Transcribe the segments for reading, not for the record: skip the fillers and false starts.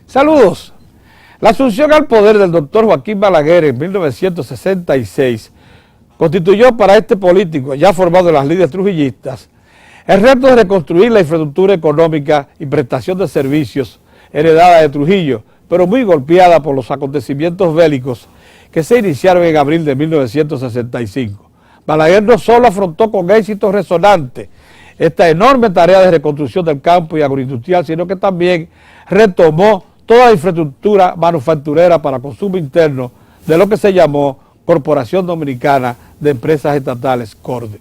Saludos. La asunción al poder del doctor Joaquín Balaguer en 1966 constituyó para este político, ya formado en las líneas trujillistas, el reto de reconstruir la infraestructura económica y prestación de servicios heredada de Trujillo, pero muy golpeada por los acontecimientos bélicos que se iniciaron en abril de 1965. Balaguer no solo afrontó con éxito resonante esta enorme tarea de reconstrucción del campo y agroindustrial, sino que también retomó toda la infraestructura manufacturera para consumo interno de lo que se llamó Corporación Dominicana de Empresas Estatales, CORDE.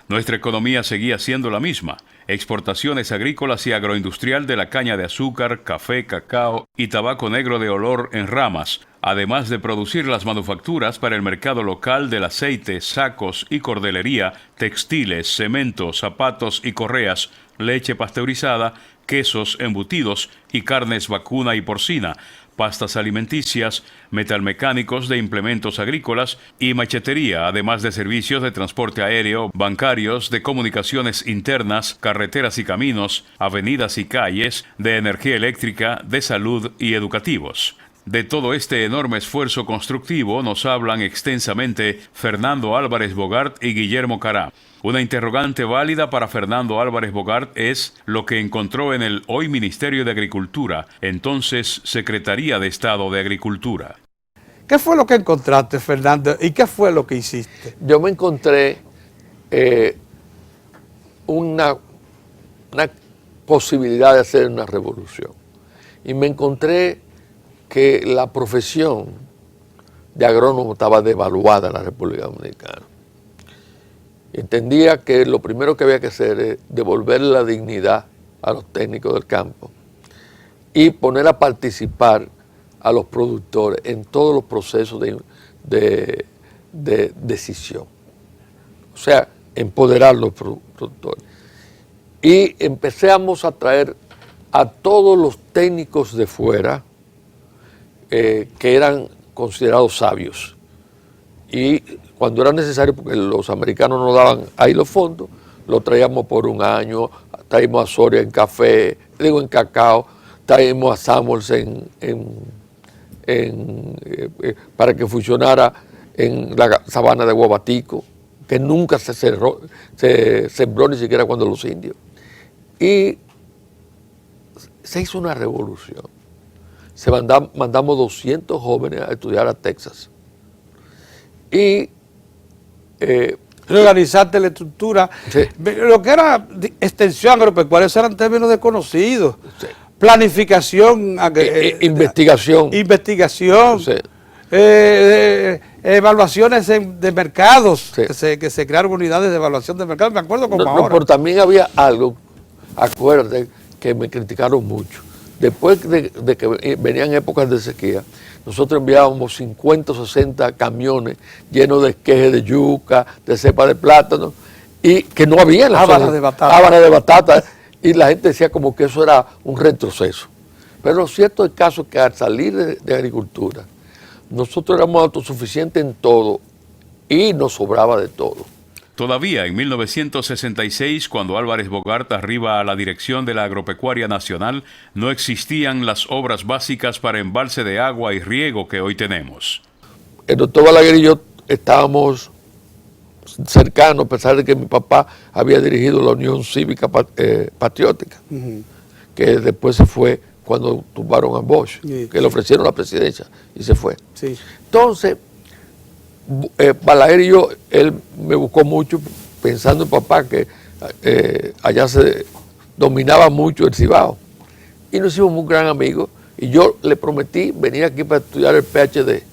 Nuestra economía seguía siendo la misma: exportaciones agrícolas y agroindustrial de la caña de azúcar, café, cacao y tabaco negro de olor en ramas, además de producir las manufacturas para el mercado local del aceite, sacos y cordelería, textiles, cemento, zapatos y correas, leche pasteurizada, quesos, embutidos y carnes vacuna y porcina, pastas alimenticias, metalmecánicos de implementos agrícolas y machetería, además de servicios de transporte aéreo, bancarios, de comunicaciones internas, carreteras y caminos, avenidas y calles, de energía eléctrica, de salud y educativos. De todo este enorme esfuerzo constructivo nos hablan extensamente Fernando Álvarez Bogart y Guillermo Cará. Una interrogante válida para Fernando Álvarez Bogart es lo que encontró en el hoy Ministerio de Agricultura, entonces Secretaría de Estado de Agricultura. ¿Qué fue lo que encontraste, Fernando, y qué fue lo que hiciste? Yo me encontré una posibilidad de hacer una revolución. Y me encontré que la profesión de agrónomo estaba devaluada en la República Dominicana. Entendía que lo primero que había que hacer es devolverle la dignidad a los técnicos del campo y poner a participar a los productores en todos los procesos de decisión. O sea, empoderar a los productores. Y empezamos a traer a todos los técnicos de fuera que eran considerados sabios. Y cuando era necesario, porque los americanos nos daban ahí los fondos, lo traíamos por un año, traímos a Soria en café, en cacao, traímos a Samuels para que funcionara en la sabana de Guabatico, que nunca se sembró ni siquiera cuando los indios. Y se hizo una revolución. Mandamos 200 jóvenes a estudiar a Texas. Y reorganizaste la estructura. Sí. Lo que era extensión agropecuaria, esos eran términos desconocidos. Sí. Planificación. Investigación. Investigación. Sí. Evaluaciones de mercados, sí. que se crearon unidades de evaluación de mercados, me acuerdo como ahora. Pero también había algo, acuérdate, que me criticaron mucho. Después de que venían épocas de sequía, nosotros enviábamos 50 o 60 camiones llenos de esquejes de yuca, de cepa de plátano, y que no había en la zona. Hábanas de batata. Y la gente decía como que eso era un retroceso. Pero lo cierto es el caso que al salir de agricultura, nosotros éramos autosuficientes en todo y nos sobraba de todo. Todavía en 1966, cuando Álvarez Bogart arriba a la dirección de la Agropecuaria Nacional, no existían las obras básicas para embalse de agua y riego que hoy tenemos. El doctor Balaguer y yo estábamos cercanos, a pesar de que mi papá había dirigido la Unión Cívica Patriótica, que después se fue cuando tumbaron a Bosch, que le ofrecieron la presidencia y se fue. Sí. Entonces, Balaguer y yo, él me buscó mucho pensando en papá, que allá se dominaba mucho el Cibao. Y nos hicimos muy gran amigos. Y yo le prometí venir aquí para estudiar el PhD,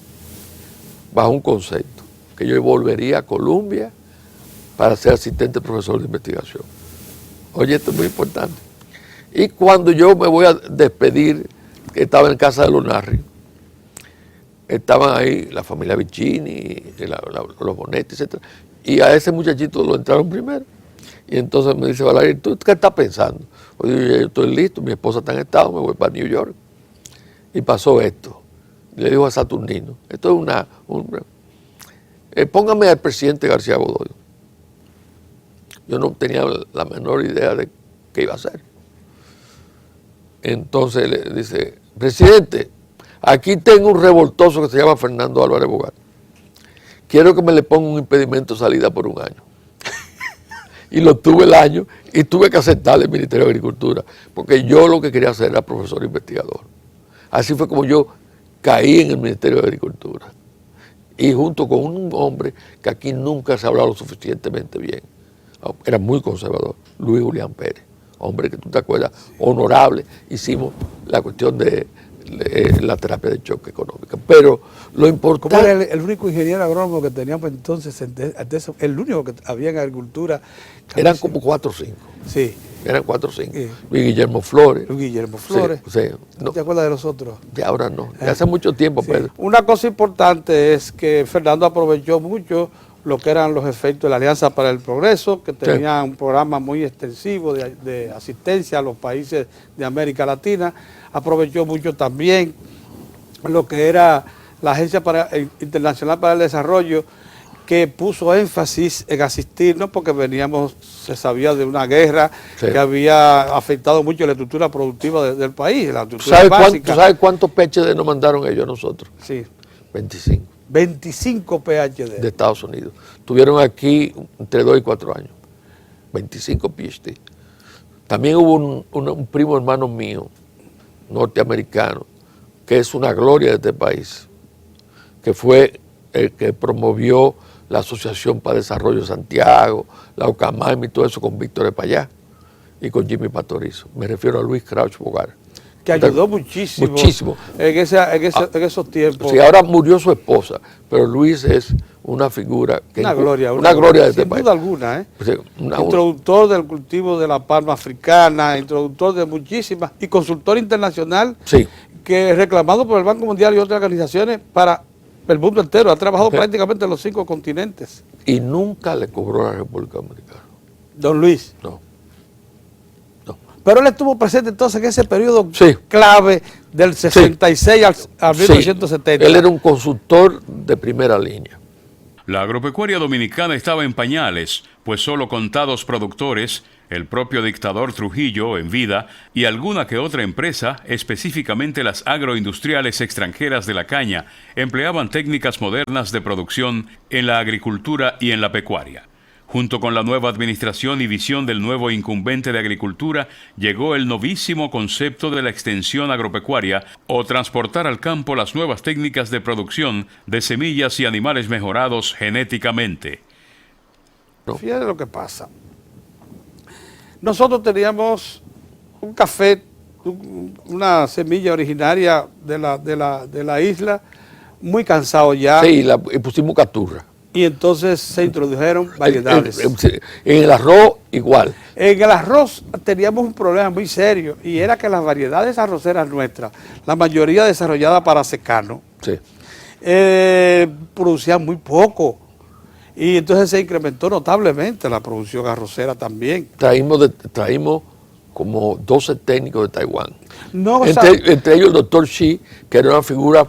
bajo un concepto, que yo volvería a Colombia para ser asistente profesor de investigación. Oye, esto es muy importante. Y cuando yo me voy a despedir, que estaba en casa de Lunarri, estaban ahí la familia Vicini, los Bonetti, etc. Y a ese muchachito lo entraron primero. Y entonces me dice Balaguer, ¿tú qué estás pensando? Oye, yo estoy listo, mi esposa está en estado, me voy para New York. Y pasó esto. Le dijo a Saturnino, esto es póngame al presidente García Godoy. Yo no tenía la menor idea de qué iba a hacer. Entonces le dice, presidente, aquí tengo un revoltoso que se llama Fernando Álvarez Bogar. Quiero que me le ponga un impedimento de salida por un año. Y lo tuve el año y tuve que aceptarle el Ministerio de Agricultura, porque yo lo que quería hacer era profesor investigador. Así fue como yo caí en el Ministerio de Agricultura. Y junto con un hombre que aquí nunca se ha hablado lo suficientemente bien, era muy conservador, Luis Julián Pérez, hombre que tú te acuerdas, honorable, hicimos la cuestión de la terapia de choque económica. Pero lo importante... ¿Cómo era el único ingeniero agrónomo que teníamos entonces? El único que había en agricultura. Eran como 4 o 5. Sí. Eran 4 o 5. Sí. Luis Guillermo Flores. Luis Guillermo Flores. Sí, no. ¿Te acuerdas de los otros? Ya ahora no. Ya hace mucho tiempo, Sí. Pedro. Una cosa importante es que Fernando aprovechó mucho lo que eran los efectos de la Alianza para el Progreso, que tenía un programa muy extensivo de asistencia a los países de América Latina. Aprovechó mucho también lo que era la Agencia Internacional para el Desarrollo, que puso énfasis en asistirnos porque se sabía de una guerra que había afectado mucho la estructura productiva del país, la estructura básica. ¿Tú sabes cuántos PhD nos mandaron ellos a nosotros? Sí. 25. 25 PhD. De Estados Unidos. Tuvieron aquí entre 2 y 4 años. 25 PhD. También hubo un primo hermano mío, norteamericano, que es una gloria de este país, que fue el que promovió la Asociación para Desarrollo de Santiago, la UCAMAIM y todo eso con Víctor Epallá y con Jimmy Pastorizo. Me refiero a Luis Crouch Bogar. Que ayudó muchísimo. Muchísimo. En esos tiempos. Sí, ahora murió su esposa, pero Luis es una figura que una gloria de este país. Sin duda alguna, ¿eh? Sí, introductor del cultivo de la palma africana, introductor de muchísimas, y consultor internacional, sí, que reclamado por el Banco Mundial y otras organizaciones para el mundo entero. Ha trabajado prácticamente en los 5 continentes. Y nunca le cobró a la República Dominicana. Don Luis. No. Pero él estuvo presente entonces en ese periodo Sí. clave del 66 al 1970. Sí. Él era un consultor de primera línea. La agropecuaria dominicana estaba en pañales, pues solo contados productores, el propio dictador Trujillo en vida y alguna que otra empresa, específicamente las agroindustriales extranjeras de la caña, empleaban técnicas modernas de producción en la agricultura y en la pecuaria. Junto con la nueva administración y visión del nuevo incumbente de Agricultura, llegó el novísimo concepto de la extensión agropecuaria o transportar al campo las nuevas técnicas de producción de semillas y animales mejorados genéticamente. Fíjate lo que pasa. Nosotros teníamos un café, una semilla originaria de la isla, muy cansado ya. Sí, y pusimos caturra. Y entonces se introdujeron variedades. En el arroz igual. En el arroz teníamos un problema muy serio y era que las variedades arroceras nuestras, la mayoría desarrollada para secano, Sí. producían muy poco. Y entonces se incrementó notablemente la producción arrocera también. Traímos como 12 técnicos de Taiwán. No, entre ellos el doctor Xi, que era una figura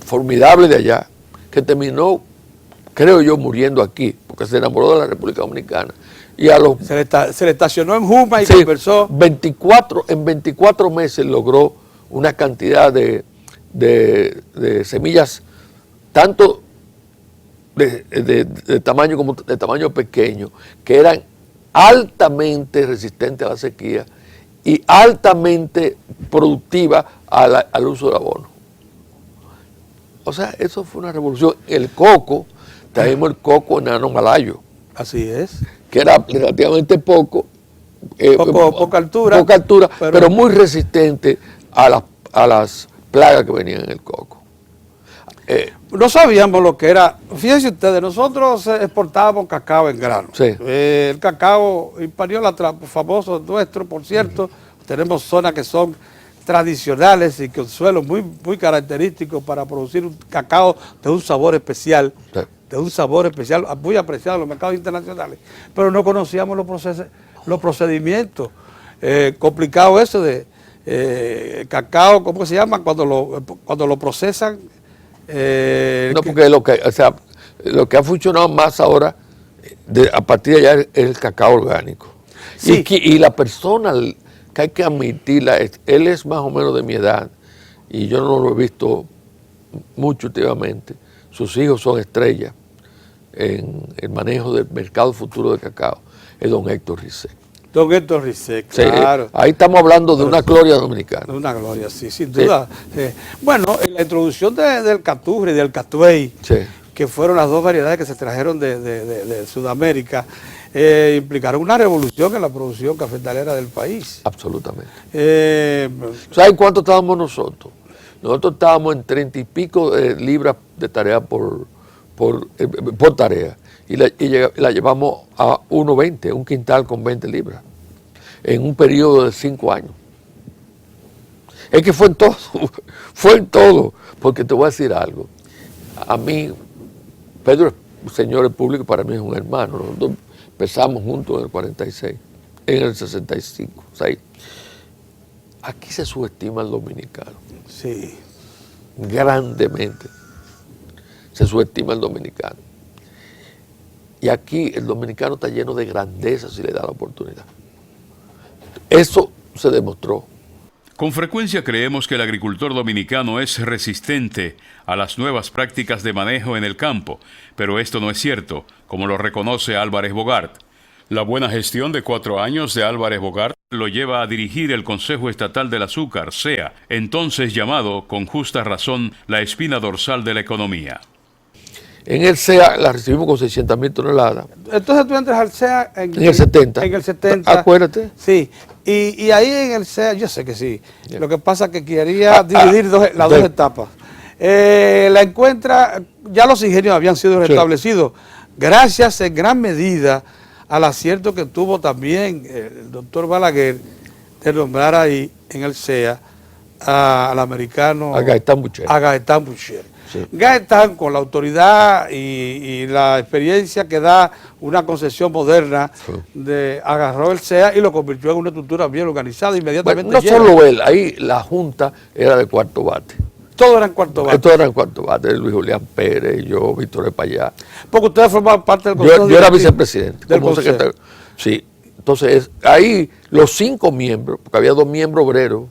formidable de allá, que terminó, creo yo, muriendo aquí, porque se enamoró de la República Dominicana. Y se le estacionó en Juma y sí, conversó. En 24 meses logró una cantidad de semillas, tanto de tamaño como de tamaño pequeño, que eran altamente resistentes a la sequía y altamente productivas al uso del abono. O sea, eso fue una revolución. El coco, traímos el coco enano malayo. Así es. Que era relativamente poca altura, pero muy resistente a las plagas que venían en el coco. No sabíamos lo que era. Fíjense ustedes, nosotros exportábamos cacao en grano. Sí. El cacao español, famoso nuestro, por cierto. Tenemos zonas que son tradicionales y con suelos muy, muy característicos para producir un cacao de un sabor especial. Sí. De un sabor especial, muy apreciado en los mercados internacionales. Pero no conocíamos los procedimientos. Complicado eso de cacao, ¿cómo se llama? Cuando lo procesan. No, porque lo que ha funcionado más ahora, a partir de allá, es el cacao orgánico. Sí. Y la persona que hay que admitirla. Él es más o menos de mi edad y yo no lo he visto mucho últimamente. Sus hijos son estrellas en el manejo del mercado futuro de cacao. Es don Héctor Rizek. Don Héctor Rizek, Sí, claro. ahí estamos hablando de una gloria dominicana. Una gloria, sí, sin duda. Bueno, en la introducción del Caturri y del Catuey, Sí. que fueron las dos variedades que se trajeron de Sudamérica, implicaron una revolución en la producción cafetalera del país. Absolutamente. Eh, ¿Sabes cuánto estábamos nosotros? Nosotros estábamos en 30 y pico libras de tarea por tarea. Y la llevamos a 1.20, un quintal con 20 libras, en un periodo de 5 años. Es que fue en todo, fue en todo, porque te voy a decir algo. A mí, Pedro, señor público, para mí es un hermano. Nosotros empezamos juntos en el 46, en el 65, 6. Aquí se subestima al dominicano. sí. Grandemente. Se subestima al dominicano. Y aquí el dominicano está lleno de grandeza si le da la oportunidad. Eso se demostró. Con frecuencia creemos que el agricultor dominicano es resistente a las nuevas prácticas de manejo en el campo, pero esto no es cierto, como lo reconoce Álvarez Bogart. La buena gestión de 4 años de Álvarez Bogart lo lleva a dirigir el Consejo Estatal del Azúcar, CEA, entonces llamado, con justa razón, la espina dorsal de la economía. En el CEA la recibimos con 600.000 toneladas. Entonces tú entras al CEA En el 70. En el 70. Acuérdate. Sí. Y ahí en el CEA, yo sé que sí. Lo que pasa es que quería dividir las dos etapas. La encuentra, ya los ingenios habían sido restablecidos, gracias en gran medida al acierto que tuvo también el doctor Balaguer de nombrar ahí en el CEA al americano A Gaetán Boucher. A Gaetán Boucher. Sí. Gaetán, con la autoridad y la experiencia que da una concesión moderna, agarró el CEA y lo convirtió en una estructura bien organizada inmediatamente. Bueno, no solo él, ahí la Junta era de cuarto bate. Todo era en cuarto bate. Todo era en cuarto bate, Luis Julián Pérez, yo, Víctor Espallá. Porque ustedes formaban parte del consejo. Yo era vicepresidente, del como consejo. secretario. Sí, entonces ahí los 5 miembros, porque había 2 miembros obreros,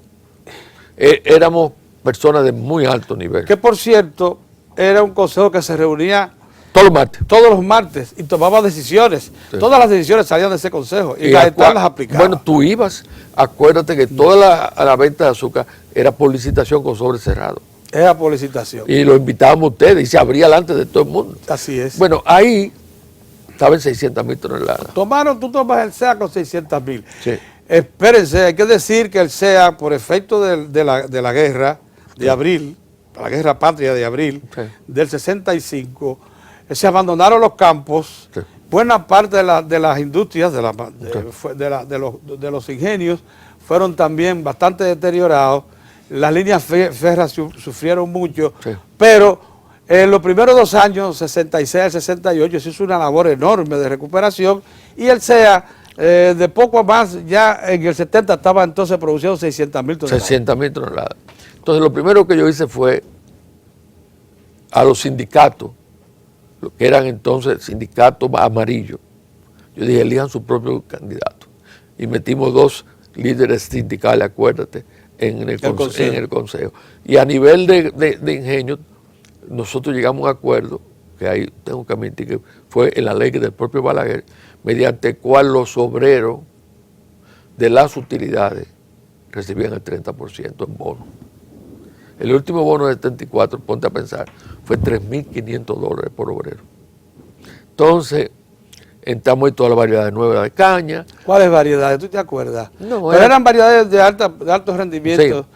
éramos personas de muy alto nivel. Que por cierto, era un consejo que se reunía Todos los martes y tomaba decisiones. Sí. Todas las decisiones salían de ese consejo y Gaetán las aplicaba. Bueno, tú ibas, acuérdate que toda la venta de azúcar era por licitación con sobre cerrado. Era por licitación. Y lo invitábamos a ustedes y se abría delante de todo el mundo. Así es. Bueno, ahí estaban 600.000 toneladas. Tú tomas el CEA con 600.000. Sí. Espérense, hay que decir que el CEA, por efecto de la guerra de abril, la guerra patria de abril del 65, se abandonaron los campos. Sí. Buena parte de las industrias, de los ingenios, fueron también bastante deteriorados. Las líneas férreas sufrieron mucho, pero en los primeros 2 años, 66 al 68, se hizo una labor enorme de recuperación y el CEA, de poco a más, ya en el 70 estaba entonces produciendo 600.000 toneladas. 600.000 toneladas. Entonces, lo primero que yo hice fue a los sindicatos, lo que eran entonces sindicatos amarillos. Yo dije, elijan su propio candidato. Y metimos 2 líderes sindicales, acuérdate, en el consejo. Y a nivel de ingenio, nosotros llegamos a un acuerdo, que ahí tengo que admitir que fue en la ley del propio Balaguer, mediante el cual los obreros de las utilidades recibían el 30% en bono. El último bono de 74, ponte a pensar, fue $3.500 por obrero. Entonces, entramos en todas las variedades nuevas de caña. ¿Cuáles variedades? ¿Tú te acuerdas? No, pero eran variedades de alto rendimiento.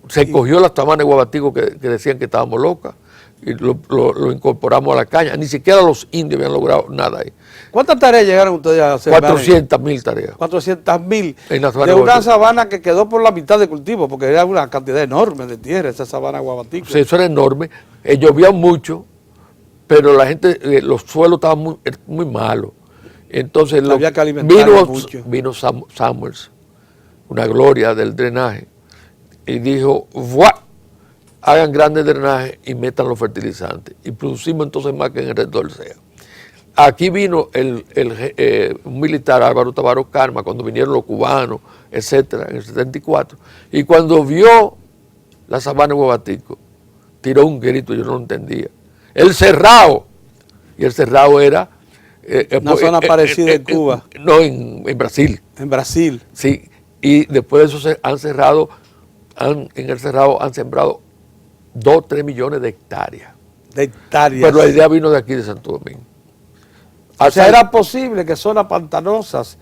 Sí. Se cogió las tamanas de guabatico que decían que estábamos locas y lo incorporamos a la caña. Ni siquiera los indios habían logrado nada ahí. ¿Cuántas tareas llegaron ustedes a hacer? 400.000 tareas. 400.000 de una sabana que quedó por la mitad de cultivo, porque era una cantidad enorme de tierra, esa sabana guabatico. Sí, eso era enorme. Llovía mucho, pero la gente, los suelos estaban muy malos. Entonces había que alimentarlos mucho. Vino Samuels, una gloria del drenaje, y dijo, ¡buah! Hagan grandes drenajes y metan los fertilizantes. Y producimos entonces más que en el resto del CEA. aquí vino un militar, Álvaro Tavaro Karma, cuando vinieron los cubanos, etcétera, en el 74, y cuando vio la sabana de Guabatico, tiró un grito, yo no lo entendía. ¡El Cerrado! Y el Cerrado era... una zona parecida en Cuba. No, en Brasil. En Brasil. Sí, y después de eso en el Cerrado han sembrado 2 o 3 millones de hectáreas. De hectáreas. Pero la idea vino de aquí, de Santo Domingo. O sea, era posible que zonas pantanosas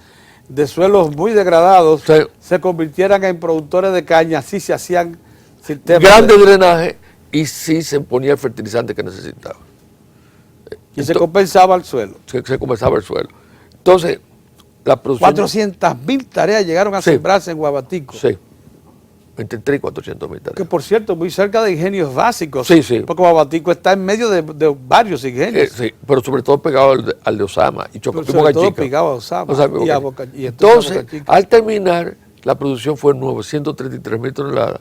de suelos muy degradados Sí. se convirtieran en productores de caña, así se hacían sistemas Grande drenaje y sí se ponía el fertilizante que necesitaba. y se compensaba el suelo. Se comenzaba el suelo. Entonces, la producción... 400.000 tareas llegaron a Sí. sembrarse en Guabatico. Sí, entre 3 y 400.000 Que tareas. por cierto, muy cerca de ingenios básicos. Sí, sí. Porque Guabatico está en medio de varios ingenios. Sí, pero sobre todo pegado al de Osama y Pero Boca sobre todo Chica. pegado a Osama Osama y a Boca Boca Chica. y entonces a Entonces, Boca Chica. al terminar, la producción fue 933.000 toneladas.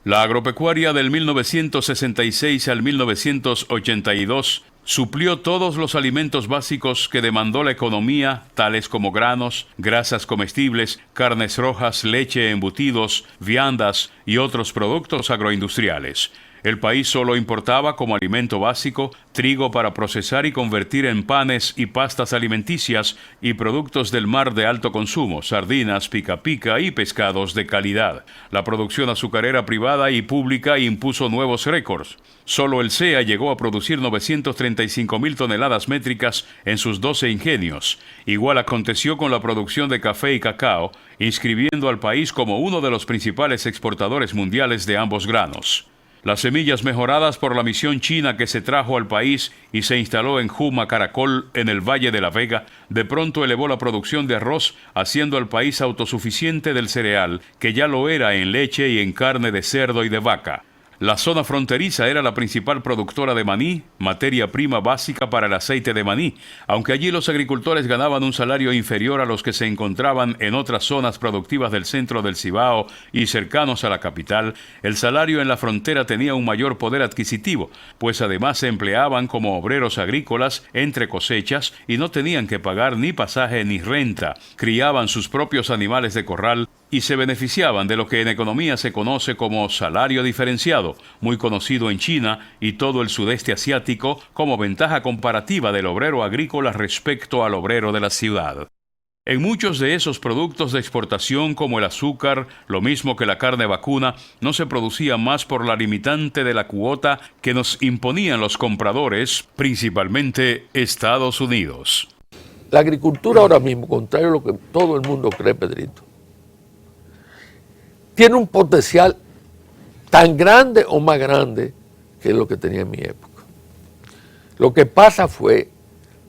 La agropecuaria del 1966 al 1982 suplió todos los alimentos básicos que demandó la economía, tales como granos, grasas comestibles, carnes rojas, leche, embutidos, viandas y otros productos agroindustriales. El país solo importaba como alimento básico trigo para procesar y convertir en panes y pastas alimenticias y productos del mar de alto consumo, sardinas, pica pica y pescados de calidad. La producción azucarera privada y pública impuso nuevos récords. Solo el CEA llegó a producir 935.000 toneladas métricas en sus 12 ingenios. Igual aconteció con la producción de café y cacao, inscribiendo al país como uno de los principales exportadores mundiales de ambos granos. Las semillas mejoradas por la misión china que se trajo al país y se instaló en Juma Caracol, en el Valle de la Vega, de pronto elevó la producción de arroz, haciendo al país autosuficiente del cereal, que ya lo era en leche y en carne de cerdo y de vaca. La zona fronteriza era la principal productora de maní, materia prima básica para el aceite de maní, aunque allí los agricultores ganaban un salario inferior a los que se encontraban en otras zonas productivas del centro del Cibao y cercanos a la capital. El salario en la frontera tenía un mayor poder adquisitivo, pues además se empleaban como obreros agrícolas entre cosechas y no tenían que pagar ni pasaje ni renta, criaban sus propios animales de corral y se beneficiaban de lo que en economía se conoce como salario diferenciado, muy conocido en China y todo el sudeste asiático como ventaja comparativa del obrero agrícola respecto al obrero de la ciudad. En muchos de esos productos de exportación como el azúcar, lo mismo que la carne vacuna, no se producía más por la limitante de la cuota que nos imponían los compradores, principalmente Estados Unidos. La agricultura ahora mismo, contrario a lo que todo el mundo cree, Pedrito, tiene un potencial tan grande o más grande que lo que tenía en mi época. Lo que pasa fue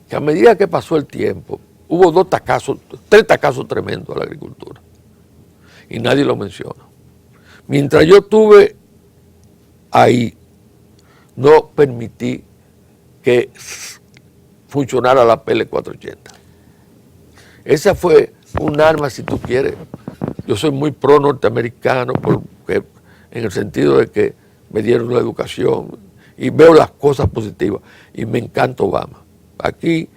que a medida que pasó el tiempo, hubo 3 tacazos tremendos a la agricultura. Y nadie lo menciona. Mientras yo estuve ahí, no permití que funcionara la PL 480. Esa fue un arma, si tú quieres. Yo soy muy pro norteamericano porque, en el sentido de que me dieron una educación y veo las cosas positivas y me encanta Obama. Aquí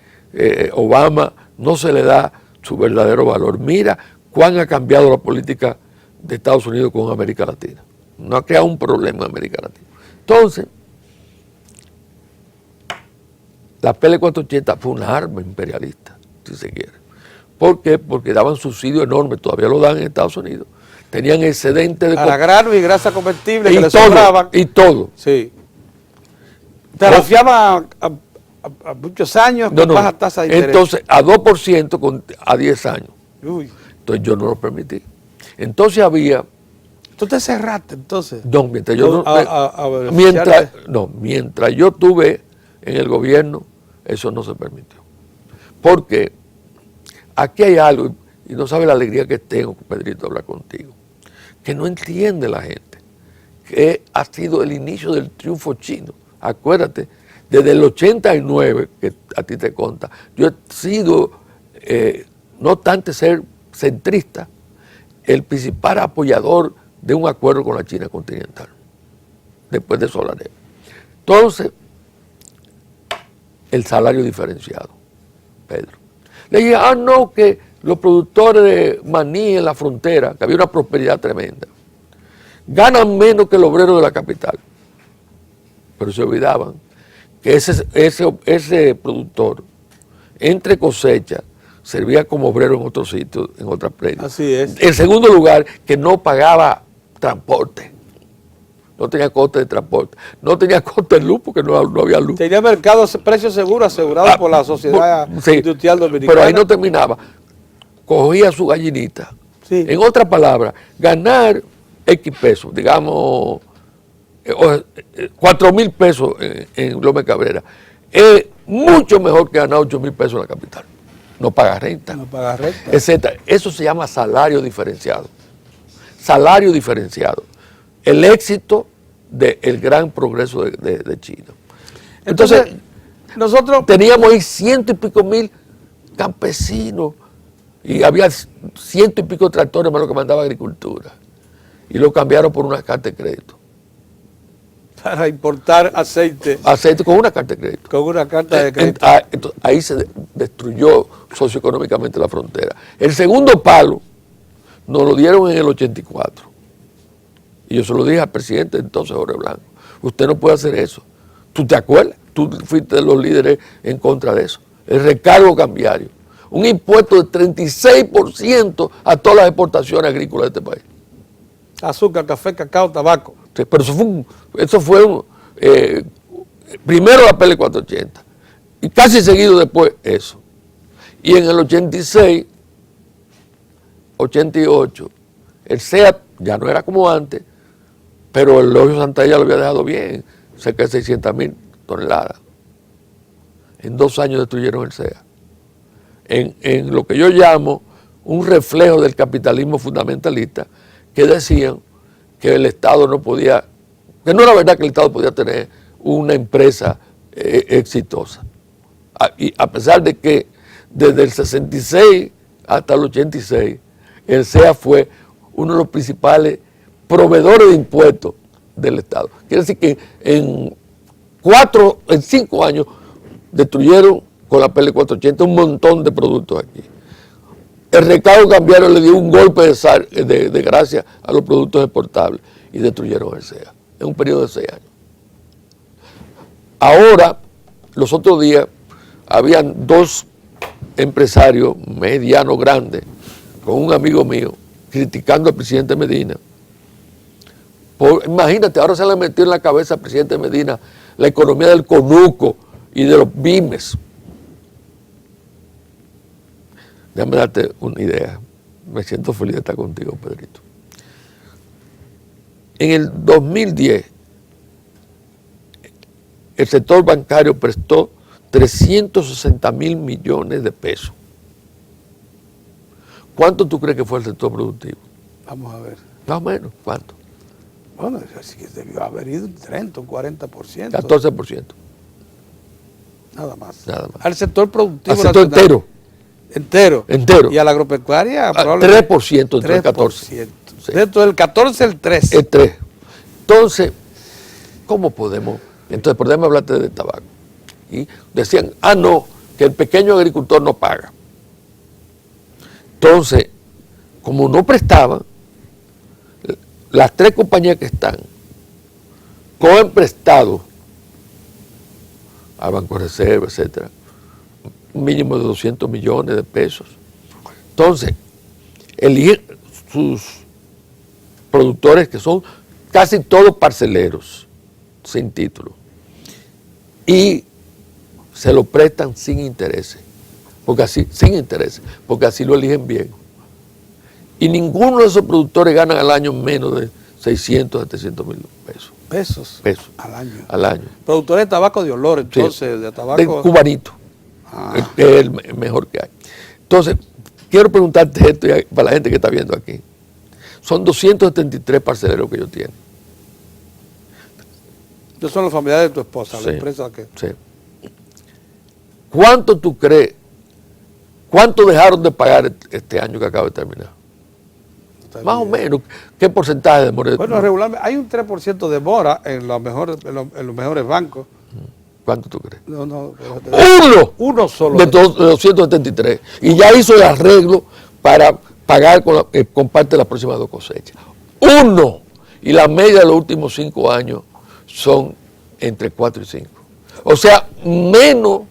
Obama no se le da su verdadero valor. Mira cuán ha cambiado la política de Estados Unidos con América Latina. No ha creado un problema en América Latina. Entonces, la PL 480 fue una arma imperialista, si se quiere. ¿Por qué? Porque daban subsidios enormes, todavía lo dan en Estados Unidos. Tenían excedente de... A grano y grasa comestible que y le todo, sobraban. y todo. Sí. Te lo fiaban a muchos años con baja tasa de interés. Entonces, a 2% a 10 años. Uy. Entonces, yo no lo permití. Entonces, había... ¿Tú te cerraste entonces? No, mientras yo no... beneficiarte. mientras yo estuve en el gobierno, eso no se permitió. Porque aquí hay algo, y no sabe la alegría que tengo, Pedrito, hablar contigo, que no entiende la gente, que ha sido el inicio del triunfo chino. Acuérdate, desde el 89, que a ti te conta, yo he sido, no obstante ser centrista, el principal apoyador de un acuerdo con la China continental, después de Solaré. Entonces, el salario diferenciado. Pedro. Le dije, no, que los productores de maní en la frontera, que había una prosperidad tremenda, ganan menos que el obrero de la capital. Pero se olvidaban que ese productor, entre cosechas, servía como obrero en otros sitios, en otras prendas. Así es. En segundo lugar, que no pagaba transporte. No tenía coste de transporte. No tenía coste de luz porque no había luz. Tenía mercado, precio seguro asegurado por la sociedad industrial dominicana. Pero ahí no terminaba. Cogía su gallinita. Sí. En otras palabras, ganar X pesos, digamos 4,000 pesos en López Cabrera, es mucho mejor que ganar 8,000 pesos en la capital. No paga renta. No paga renta. Etcétera. Eso se llama salario diferenciado. Salario diferenciado. El éxito del gran progreso de China. Entonces, nosotros teníamos ahí 100 y pico mil campesinos y había 100 y pico tractores más lo que mandaba agricultura. Y lo cambiaron por una carta de crédito. para importar aceite. Aceite con una carta de crédito. Con una carta de crédito. Entonces, ahí se destruyó socioeconómicamente la frontera. El segundo palo nos lo dieron en el 84. Y yo se lo dije al presidente entonces, Jorge Blanco. Usted no puede hacer eso. ¿Tú te acuerdas? Tú fuiste de los líderes en contra de eso. El recargo cambiario. Un impuesto de 36% a todas las exportaciones agrícolas de este país. Azúcar, café, cacao, tabaco. Sí, pero eso fue primero la PL 480 y casi seguido después eso. Y en el 86, 88, el SEAT ya no era como antes, pero el Elogio Santalla lo había dejado bien, cerca de 600,000 toneladas. En 2 años destruyeron el SEAT. En lo que yo llamo un reflejo del capitalismo fundamentalista, que decían que el Estado no podía, que no era verdad que el Estado podía tener una empresa exitosa. Y a pesar de que desde el 66 hasta el 86, el SEA fue uno de los principales proveedores de impuestos del Estado. Quiere decir que en 5 años destruyeron con la PL 480 un montón de productos aquí. El recaudo cambiario le dio un golpe de gracia a los productos exportables y destruyeron el SEA en un periodo de 6 años. Ahora, los otros días, habían 2 empresarios medianos grandes con un amigo mío criticando al presidente Medina. Imagínate, ahora se le metió en la cabeza al presidente Medina la economía del conuco y de los BIMES. Déjame darte una idea. Me siento feliz de estar contigo, Pedrito. En el 2010, el sector bancario prestó 360,000 millones de pesos. ¿Cuánto tú crees que fue el sector productivo? Vamos a ver. Más o menos, ¿cuánto? Bueno, así que debió haber ido un 30, un 40%. 14%. Nada más. Nada más. Al sector productivo Al sector nacional. entero. Entero. Y a la agropecuaria, probablemente 3% entre el 14%. Sí. Dentro del 14, el 3. El 3. Entonces, ¿cómo podemos? Entonces, podemos hablarte de tabaco. Y decían, no, que el pequeño agricultor no paga. Entonces, como no prestaban, las 3 compañías que están cogen prestado al Banco de Reserva, etcétera, un mínimo de 200 millones de pesos. Entonces, eligen sus productores, que son casi todos parceleros, sin título, y se lo prestan sin intereses, porque así lo eligen bien. Y ninguno de esos productores gana al año menos de 600, 700 mil pesos. Pesos. Al año. Al año. Productores de tabaco de olor, entonces, Sí, de tabaco. de cubanito. Que es el mejor que hay. Entonces, quiero preguntarte esto para la gente que está viendo aquí. Son 273 parceleros que ellos tienen. Ellos son los familiares de tu esposa, Sí, la empresa que... sí. ¿Cuánto tú crees? ¿Cuánto dejaron de pagar este año que acaba de terminar? Más o menos. ¿Qué porcentaje de mora? Bueno, regularmente hay un 3% de mora en los mejores bancos. ¿Cuánto tú crees? No, Uno solo. de todos los 173. Y ya hizo el arreglo para pagar con parte de las próximas 2 cosechas. Uno. Y la media de los últimos 5 años son entre 4 y 5. O sea, menos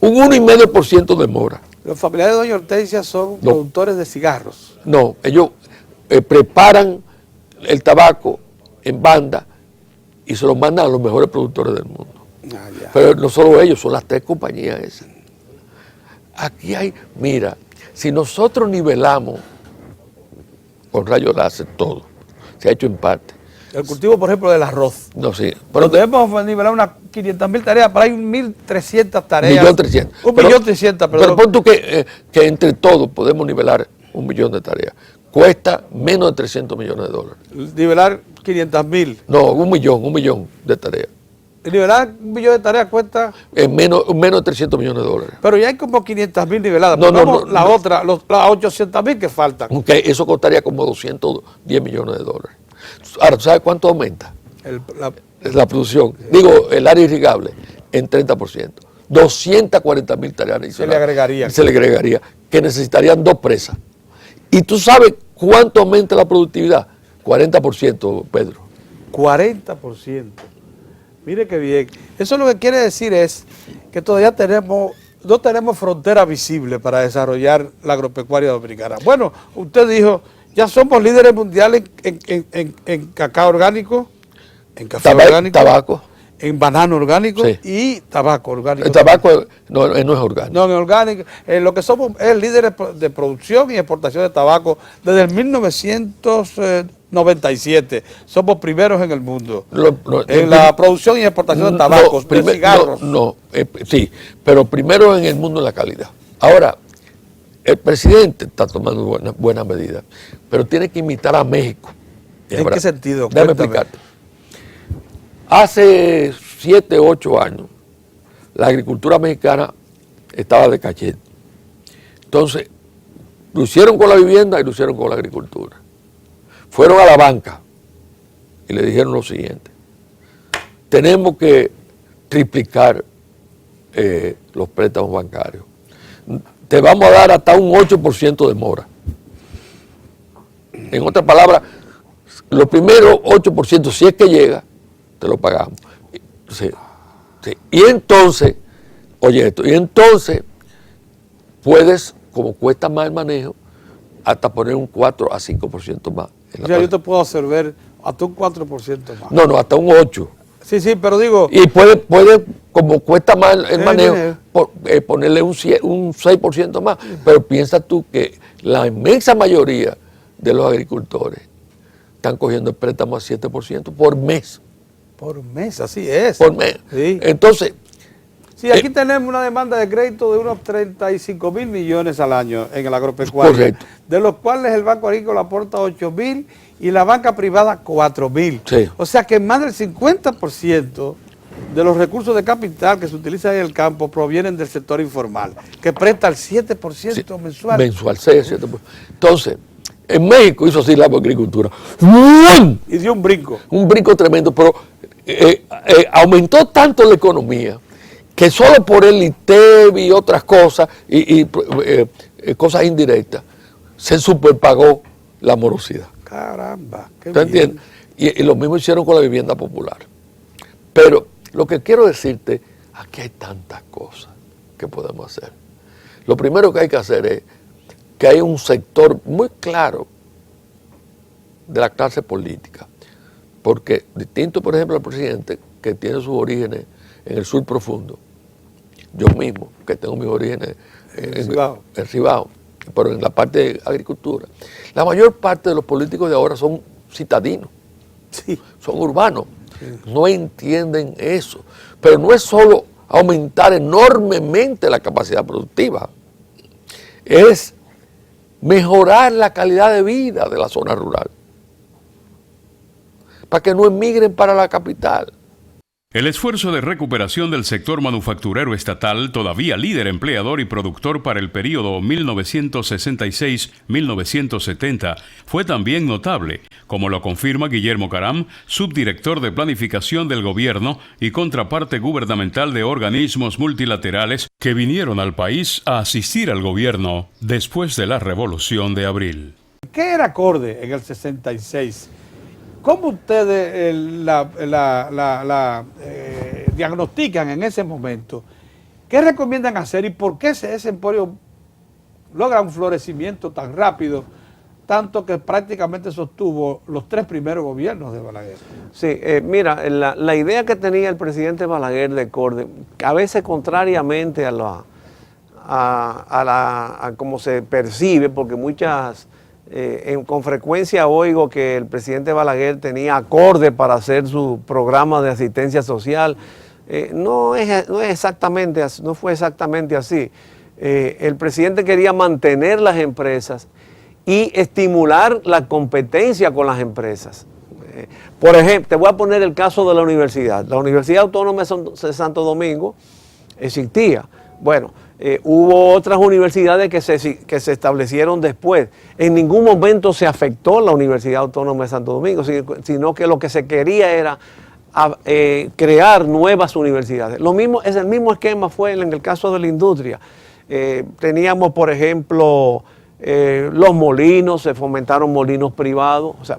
un 1,5% de mora. Los familiares de doña Hortensia son productores de cigarros. No, ellos preparan el tabaco en banda y se lo mandan a los mejores productores del mundo. Pero no solo ellos, son las 3 compañías esas. Aquí hay, mira, si nosotros nivelamos con rayos láser todo, se ha hecho en parte. El cultivo, por ejemplo, del arroz. No, sí. Pero debemos nivelar unas 500.000 tareas, pero hay 1.300 tareas. 1.300.000. 1.300.000, perdón. Pero pon tú que entre todos podemos nivelar 1 millón de tareas. Cuesta menos de $300 millones. Nivelar 500.000. No, un millón de tareas. Nivelar 1 millón de tareas cuesta... menos de $300 millones. Pero ya hay como 500.000 niveladas. No, las 800.000 que faltan. Okay, eso costaría como $210 millones. Ahora, ¿tú sabes cuánto aumenta? La producción. Digo, el área irrigable en 30%. 240.000 tareas adicionales. Se le agregaría. Que necesitarían 2 presas. ¿Y tú sabes cuánto aumenta la productividad? 40%, Pedro. 40%. Mire qué bien. Eso lo que quiere decir es que todavía no tenemos frontera visible para desarrollar la agropecuaria dominicana. Bueno, usted dijo, ya somos líderes mundiales en cacao orgánico, en café orgánico, tabaco, en banano orgánico, sí, y tabaco orgánico. El tabaco no es orgánico. No, en orgánico. Lo que somos es líderes de producción y exportación de tabaco desde el 1997. Somos primeros en el mundo en la producción y exportación de tabacos, de cigarros. Sí, pero primero en el mundo en la calidad. Ahora, el presidente está tomando buenas medidas, pero tiene que imitar a México. ¿En qué sentido? Déjame explicarte. Hace 7, 8 años, la agricultura mexicana estaba decayendo. Entonces, lo hicieron con la vivienda y lo hicieron con la agricultura. Fueron a la banca y le dijeron lo siguiente: tenemos que triplicar los préstamos bancarios. Te vamos a dar hasta un 8% de mora. En otras palabras, los primeros 8%, si es que llega, te lo pagamos. Sí. Y entonces, oye esto, y entonces puedes, como cuesta más el manejo, hasta poner un 4 a 5% más. O sea, yo te puedo hacer ver hasta un 4% más. No, hasta un 8%. Sí, pero digo... Y puede como cuesta más el manejo, ponerle un 6% más. Pero piensa tú que la inmensa mayoría de los agricultores están cogiendo el préstamo a 7% por mes. Por mes, así es. Por mes. Sí. Entonces... Sí, aquí tenemos una demanda de crédito de unos 35.000 millones al año en el agropecuario. Correcto. De los cuales el Banco Agrícola aporta 8.000 y la banca privada 4.000. Sí. O sea que más del 50% de los recursos de capital que se utilizan en el campo provienen del sector informal, que presta el 7% mensual. Mensual, 6-7%. Entonces, en México hizo así la agricultura. Y dio un brinco. Un brinco tremendo, pero aumentó tanto la economía que solo por el ITEB y otras cosas, y cosas indirectas, se superpagó la morosidad. Caramba, qué ¿Tú entiendes? Y lo mismo hicieron con la vivienda popular. Pero lo que quiero decirte, aquí hay tantas cosas que podemos hacer. Lo primero que hay que hacer es que hay un sector muy claro de la clase política, porque distinto, por ejemplo, al presidente, que tiene sus orígenes en el sur profundo, yo mismo, que tengo mis orígenes en Cibao, pero en la parte de agricultura, la mayor parte de los políticos de ahora son citadinos, sí, son urbanos, sí, no entienden eso. Pero no es solo aumentar enormemente la capacidad productiva, es mejorar la calidad de vida de la zona rural, para que no emigren para la capital. El esfuerzo de recuperación del sector manufacturero estatal, todavía líder empleador y productor para el período 1966-1970, fue también notable, como lo confirma Guillermo Caram, subdirector de planificación del gobierno y contraparte gubernamental de organismos multilaterales que vinieron al país a asistir al gobierno después de la Revolución de Abril. ¿Qué era acorde en el 66? ¿Cómo ustedes diagnostican en ese momento? ¿Qué recomiendan hacer y por qué ese emporio logra un florecimiento tan rápido, tanto que prácticamente sostuvo los 3 primeros gobiernos de Balaguer? Sí, mira, la idea que tenía el presidente Balaguer de Corde, a veces contrariamente a cómo se percibe, porque con frecuencia oigo que el presidente Balaguer tenía acorde para hacer su programa de asistencia social. No fue exactamente así. El presidente quería mantener las empresas y estimular la competencia con las empresas. Por ejemplo, te voy a poner el caso de la universidad. La Universidad Autónoma de Santo Domingo existía. Bueno, hubo otras universidades que se establecieron después. En ningún momento se afectó la Universidad Autónoma de Santo Domingo, sino que lo que se quería era crear nuevas universidades. El mismo esquema fue en el caso de la industria. Teníamos, por ejemplo, los molinos, se fomentaron molinos privados. O sea,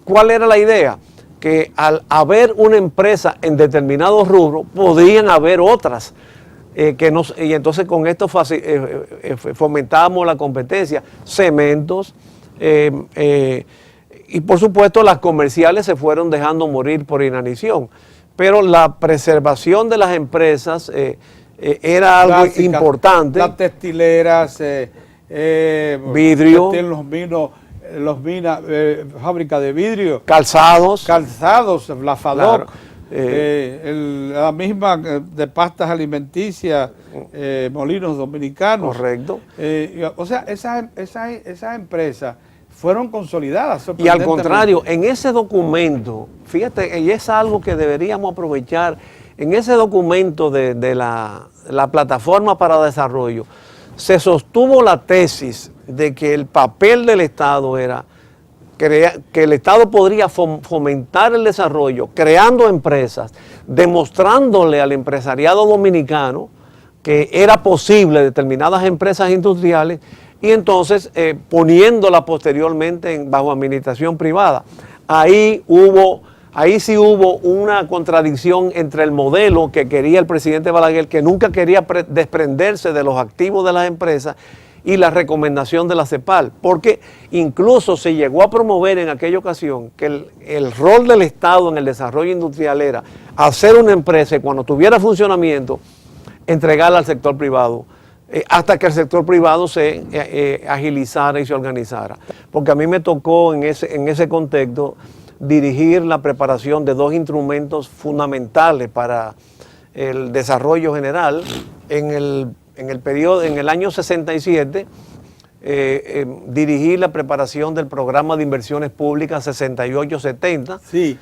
¿cuál era la idea? Que al haber una empresa en determinados rubros, podían haber otras. Y entonces con esto fomentábamos la competencia, cementos, y por supuesto las comerciales se fueron dejando morir por inanición, pero la preservación de las empresas era algo importante. Las textileras, vidrio, fábrica de vidrio, calzados, la FADOC. Claro. La misma de pastas alimenticias, Molinos Dominicanos. Correcto. O sea, esas empresas fueron consolidadas. Y al contrario, en ese documento, fíjate, y es algo que deberíamos aprovechar, en ese documento de la Plataforma para Desarrollo, se sostuvo la tesis de que el papel del Estado era que el Estado podría fomentar el desarrollo creando empresas, demostrándole al empresariado dominicano que era posible determinadas empresas industriales y entonces poniéndolas posteriormente bajo administración privada. Ahí sí hubo una contradicción entre el modelo que quería el presidente Balaguer, que nunca quería desprenderse de los activos de las empresas, y la recomendación de la CEPAL, porque incluso se llegó a promover en aquella ocasión que el rol del Estado en el desarrollo industrial era hacer una empresa y cuando tuviera funcionamiento, entregarla al sector privado, hasta que el sector privado se agilizara y se organizara. Porque a mí me tocó en ese contexto dirigir la preparación de 2 instrumentos fundamentales para el desarrollo general en el año 67, dirigí la preparación del programa de inversiones públicas 68-70. Sí.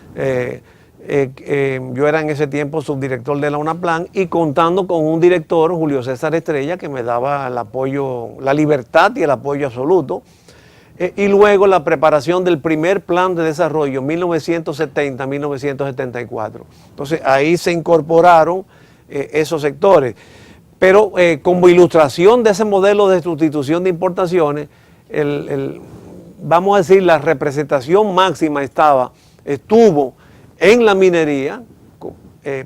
Yo era en ese tiempo subdirector de la UNAPLAN y contando con un director, Julio César Estrella, que me daba el apoyo, la libertad y el apoyo absoluto. Y luego la preparación del primer plan de desarrollo, 1970-1974. Entonces ahí se incorporaron esos sectores. Pero como ilustración de ese modelo de sustitución de importaciones, vamos a decir, la representación máxima estuvo en la minería,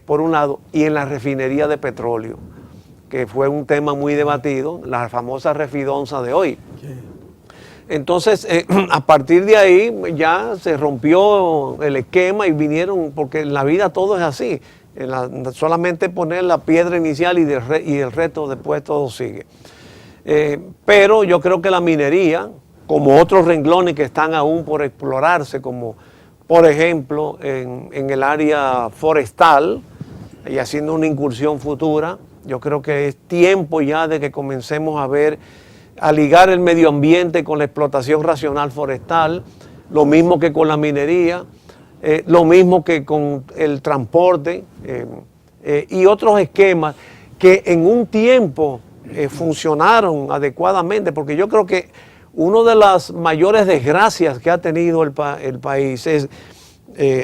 por un lado, y en la refinería de petróleo, que fue un tema muy debatido, la famosa refidonza de hoy. Entonces, a partir de ahí ya se rompió el esquema y vinieron, porque en la vida todo es así. Solamente poner la piedra inicial y el resto después todo sigue. Pero yo creo que la minería, como otros renglones que están aún por explorarse, como por ejemplo en el área forestal y haciendo una incursión futura, yo creo que es tiempo ya de que comencemos a ligar el medio ambiente con la explotación racional forestal, lo mismo que con la minería. lo mismo que con el transporte y otros esquemas que en un tiempo funcionaron adecuadamente, porque yo creo que una de las mayores desgracias que ha tenido el país es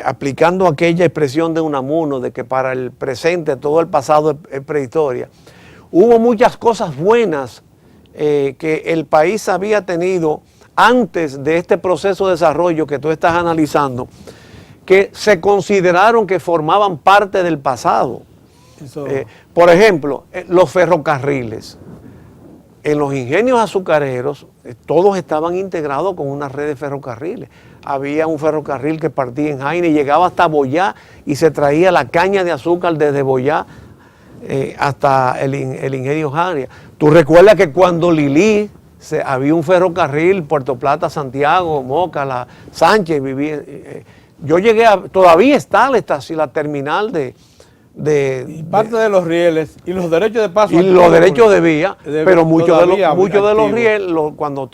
aplicando aquella expresión de Unamuno de que para el presente todo el pasado es prehistoria. Hubo muchas cosas buenas que el país había tenido antes de este proceso de desarrollo que tú estás analizando, que se consideraron que formaban parte del pasado. Por ejemplo, los ferrocarriles. En los ingenios azucareros, todos estaban integrados con una red de ferrocarriles. Había un ferrocarril que partía en Jaina y llegaba hasta Boyá y se traía la caña de azúcar desde Boyá hasta el ingenio Jaina. Tú recuerdas que cuando Lili había un ferrocarril, Puerto Plata, Santiago, Moca, Sánchez, vivía. Yo llegué todavía está la terminal y parte de los rieles y los derechos de paso. Y los derechos de vía, pero muchos de los rieles, cuando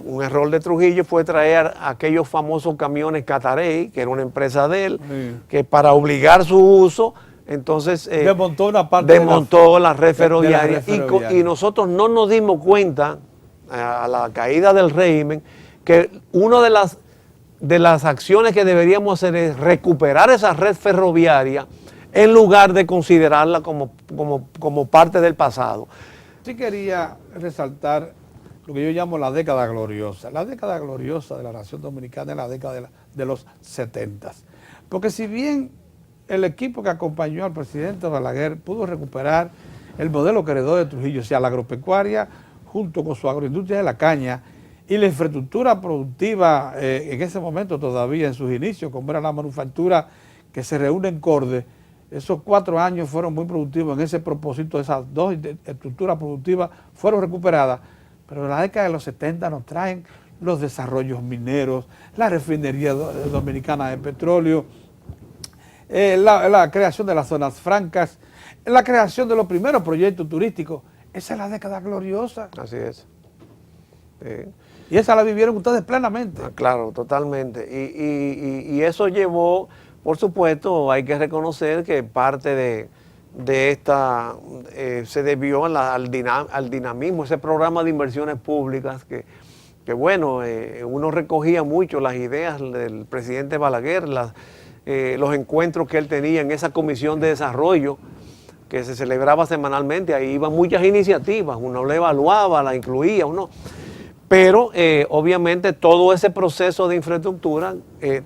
un error de Trujillo fue traer aquellos famosos camiones Catarey, que era una empresa de él, que para obligar su uso, entonces desmontó una parte la red ferroviaria. Y nosotros no nos dimos cuenta, a la caída del régimen, que una de las acciones que deberíamos hacer es recuperar esa red ferroviaria en lugar de considerarla como parte del pasado. Sí quería resaltar lo que yo llamo la década gloriosa. La década gloriosa de la nación dominicana es la década de los 70. Porque si bien el equipo que acompañó al presidente Balaguer pudo recuperar el modelo que heredó de Trujillo, o sea, la agropecuaria junto con su agroindustria de la caña y la infraestructura productiva en ese momento todavía en sus inicios, como era la manufactura que se reúne en Corde. Esos 4 años fueron muy productivos en ese propósito, esas dos estructuras productivas fueron recuperadas, pero en la década de los 70 nos traen los desarrollos mineros, la refinería dominicana de petróleo, la creación de las zonas francas, la creación de los primeros proyectos turísticos. Esa es la década gloriosa. Así es. Y esa la vivieron ustedes plenamente. Claro, totalmente. Y eso llevó... Por supuesto, hay que reconocer que parte de esta se debió al dinamismo, ese programa de inversiones públicas que bueno, uno recogía mucho las ideas del presidente Balaguer, los encuentros que él tenía en esa comisión de desarrollo que se celebraba semanalmente, ahí iban muchas iniciativas, uno la evaluaba, la incluía, uno... Pero obviamente todo ese proceso de infraestructura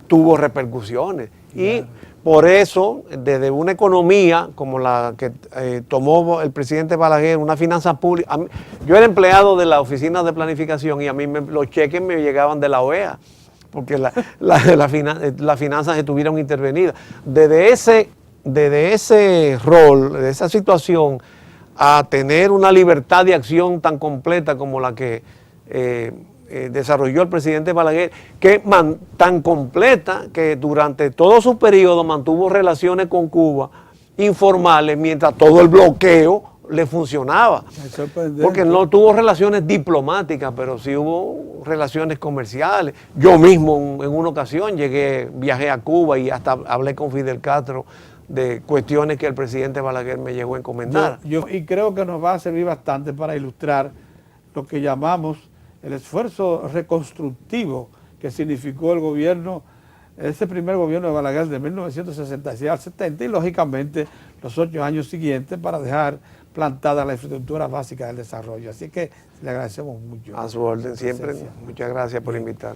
tuvo repercusiones. Y por eso, desde una economía como la que tomó el presidente Balaguer, una finanza pública, yo era empleado de la oficina de planificación y a mí los cheques me llegaban de la OEA, porque las finanzas estuvieron intervenidas. Desde ese rol, de esa situación, a tener una libertad de acción tan completa como la que desarrolló el presidente Balaguer, tan completa que durante todo su periodo mantuvo relaciones con Cuba informales mientras todo el bloqueo le funcionaba. Porque no tuvo relaciones diplomáticas, pero sí hubo relaciones comerciales. Yo mismo en una ocasión viajé a Cuba y hasta hablé con Fidel Castro de cuestiones que el presidente Balaguer me llegó a encomendar. Y creo que nos va a servir bastante para ilustrar lo que llamamos el esfuerzo reconstructivo que significó el gobierno, ese primer gobierno de Balaguer de 1966 al 70 y lógicamente los 8 años siguientes para dejar plantada la infraestructura básica del desarrollo. Así que le agradecemos mucho. A su orden siempre. Muchas gracias por invitar.